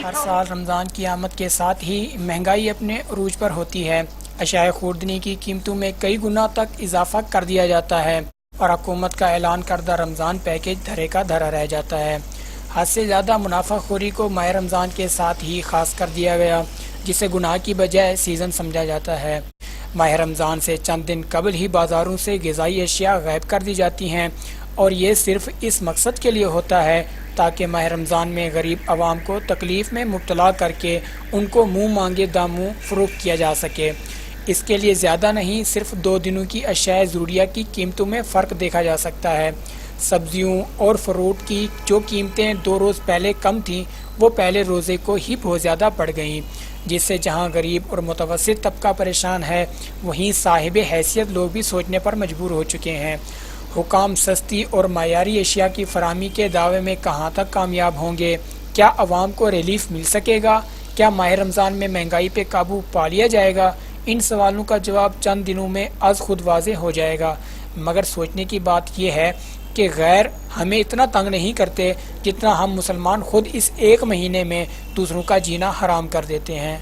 ہر سال رمضان کی آمد کے ساتھ ہی مہنگائی اپنے عروج پر ہوتی ہے۔ اشیاء خوردنی کی قیمتوں میں کئی گنا تک اضافہ کر دیا جاتا ہے اور حکومت کا اعلان کردہ رمضان پیکیج دھرے کا دھرا رہ جاتا ہے۔ حد سے زیادہ منافع خوری کو ماہ رمضان کے ساتھ ہی خاص کر دیا گیا، جسے گناہ کی بجائے سیزن سمجھا جاتا ہے۔ ماہ رمضان سے چند دن قبل ہی بازاروں سے غذائی اشیاء غائب کر دی جاتی ہیں، اور یہ صرف اس مقصد کے لیے ہوتا ہے تاکہ ماہ رمضان میں غریب عوام کو تکلیف میں مبتلا کر کے ان کو منہ مانگے داموں فروخت کیا جا سکے۔ اس کے لیے زیادہ نہیں، صرف 2 دنوں کی اشیاء ضروریہ کی قیمتوں میں فرق دیکھا جا سکتا ہے۔ سبزیوں اور فروٹ کی جو قیمتیں 2 روز پہلے کم تھیں، وہ پہلے روزے کو ہی بہت زیادہ بڑھ گئیں، جس سے جہاں غریب اور متوسط طبقہ پریشان ہے، وہیں صاحب حیثیت لوگ بھی سوچنے پر مجبور ہو چکے ہیں۔ حکام سستی اور معیاری اشیاء کی فراہمی کے دعوے میں کہاں تک کامیاب ہوں گے؟ کیا عوام کو ریلیف مل سکے گا؟ کیا ماہ رمضان میں مہنگائی پہ قابو پا لیا جائے گا؟ ان سوالوں کا جواب چند دنوں میں از خود واضح ہو جائے گا، مگر سوچنے کی بات یہ ہے کہ غیر ہمیں اتنا تنگ نہیں کرتے جتنا ہم مسلمان خود اس ایک مہینے میں دوسروں کا جینا حرام کر دیتے ہیں۔